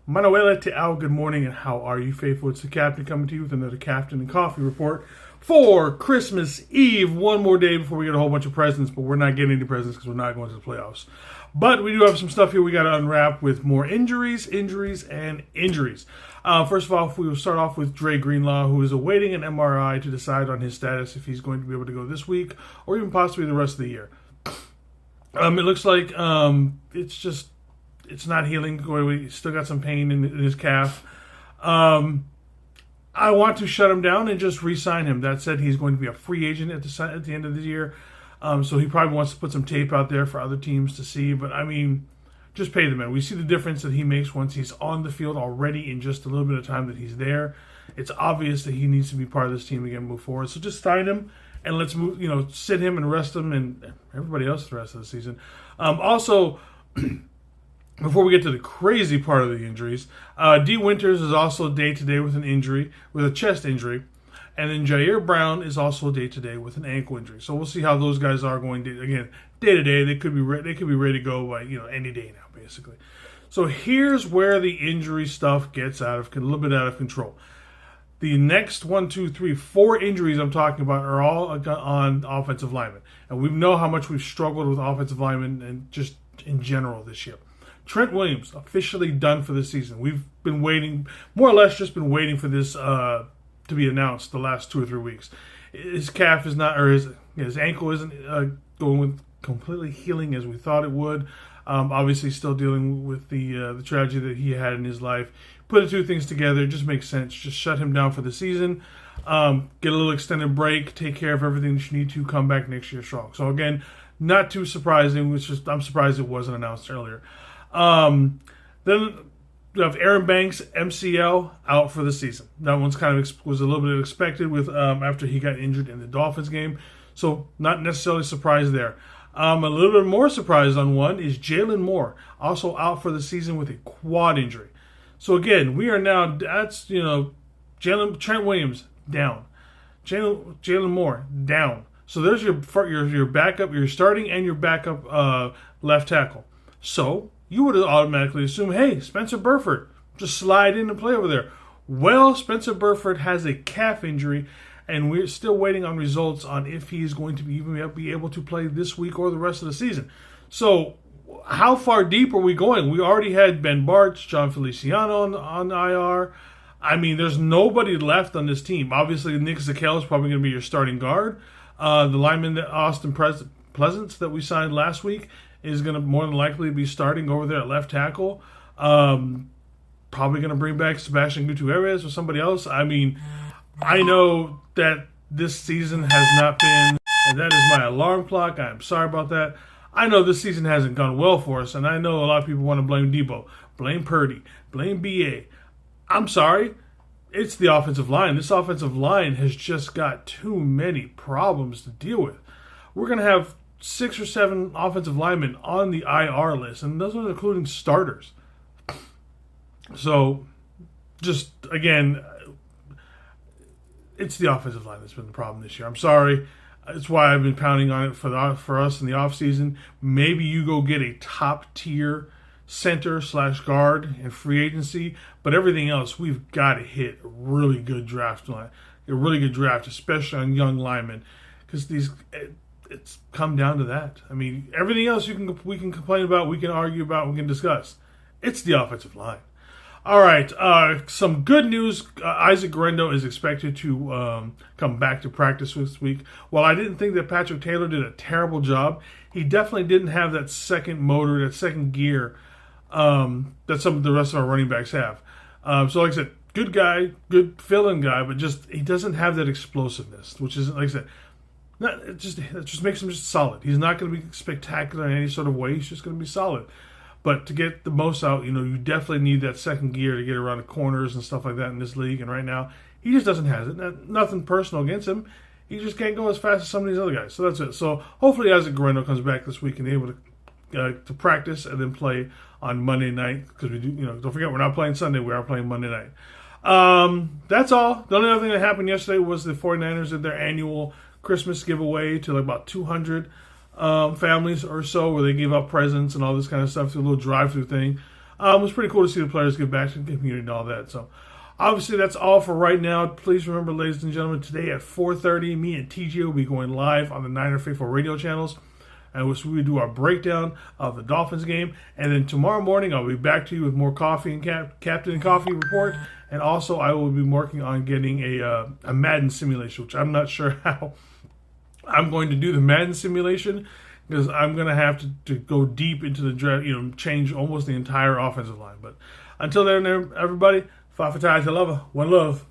Manuela to Al, good morning, and how are you, faithful? It's the Captain coming to you with another Captain and Coffee report for Christmas Eve. One more day before we get a whole bunch of presents, but we're not getting any presents because we're not going to the playoffs. But we do have some stuff here we got to unwrap with more injuries. First of all, we will start off with Dre Greenlaw, who is awaiting an MRI to decide on his status if he's going to be able to go this week or even possibly the rest of the year. It looks like it's not healing. He's still got some pain in his calf. I want to shut him down and just re-sign him. That said, he's going to be a free agent at the end of the year. So he probably wants to put some tape out there for other teams to see. But, I mean, just pay the man. We see the difference that he makes once he's on the field already in just a little bit of time that he's there. It's obvious that he needs to be part of this team again and move forward. So just sign him and let's move, sit him and rest him and everybody else the rest of the season. Also, before we get to the crazy part of the injuries, D. Winters is also day-to-day with an injury, with a chest injury. And then Jair Brown is also day-to-day with an ankle injury. So we'll see how those guys are going again day-to-day. They could be ready to go by any day now, basically. So here's where the injury stuff gets a little bit out of control. The next 4 injuries I'm talking about are all on offensive linemen. And we know how much we've struggled with offensive linemen and just in general this year. Trent Williams, officially done for the season. We've been waiting, more or less just been waiting for this to be announced the last 2 or 3 weeks. His calf is not, or his ankle isn't going with completely healing as we thought it would. Obviously still dealing with the tragedy that he had in his life. Put the two things together, it just makes sense. Just shut him down for the season, get a little extended break, take care of everything that you need to, come back next year strong. So again, not too surprising. I'm surprised it wasn't announced earlier. Then we have Aaron Banks, MCL, out for the season. That one's kind of was a little bit expected with after he got injured in the Dolphins game. So not necessarily surprised there. A little bit more surprised on one is Jalen Moore, also out for the season with a quad injury. So again, we are now, Trent Williams, down. Jalen Moore, down. So there's your backup, your starting and your backup left tackle. So you would automatically assume, hey, Spencer Burford, just slide in and play over there. Well, Spencer Burford has a calf injury, and we're still waiting on results on if he's going to be able to play this week or the rest of the season. So how far deep are we going? We already had Ben Bartz, John Feliciano on IR. I mean, there's nobody left on this team. Obviously, Nick Zakelj is probably going to be your starting guard. The lineman, Austin Pleasance, that we signed last week, is going to more than likely be starting over there at left tackle. Probably going to bring back Sebastian Gutierrez or somebody else. I mean, I know that this season has not been, and that is my alarm clock. I'm sorry about that. I know this season hasn't gone well for us, and I know a lot of people want to blame Debo, blame Purdy, blame BA. I'm sorry. It's the offensive line. This offensive line has just got too many problems to deal with. We're going to have 6 or 7 offensive linemen on the IR list, and those are including starters. So, just, again, it's the offensive line that's been the problem this year. I'm sorry. That's why I've been pounding on it for us in the offseason. Maybe you go get a top-tier center/guard in free agency, but everything else, we've got to hit a really good draft, especially on young linemen, because it's come down to that. I mean, everything else we can complain about, we can argue about, we can discuss. It's the offensive line. All right, some good news. Isaac Guerendo is expected to come back to practice this week. While I didn't think that Patrick Taylor did a terrible job, he definitely didn't have that second motor, that second gear that some of the rest of our running backs have. So like I said, good guy, good fill-in guy, but just he doesn't have that explosiveness, which is, like I said, it just makes him just solid. He's not going to be spectacular in any sort of way. He's just going to be solid. But to get the most out, you definitely need that second gear to get around the corners and stuff like that in this league. And right now, he just doesn't have it. Nothing personal against him. He just can't go as fast as some of these other guys. So that's it. So hopefully Isaac Guerendo comes back this week and able to practice and then play on Monday night. Because we do, don't forget, we're not playing Sunday. We are playing Monday night. That's all. The only other thing that happened yesterday was the 49ers did their annual Christmas giveaway to about 200 families or so, where they give out presents and all this kind of stuff through a little drive-through thing. It was pretty cool to see the players get back to the community and all that. So, obviously, that's all for right now. Please remember, ladies and gentlemen, today at 4:30, me and TJ will be going live on the Niner Faithful radio channels, and we do our breakdown of the Dolphins game. And then tomorrow morning, I'll be back to you with more coffee and Captain Coffee report. And also, I will be working on getting a Madden simulation, which I'm not sure how I'm going to do the Madden simulation, because I'm going to have to go deep into the draft, change almost the entire offensive line. But until then, everybody, Fafatai Talava, one love.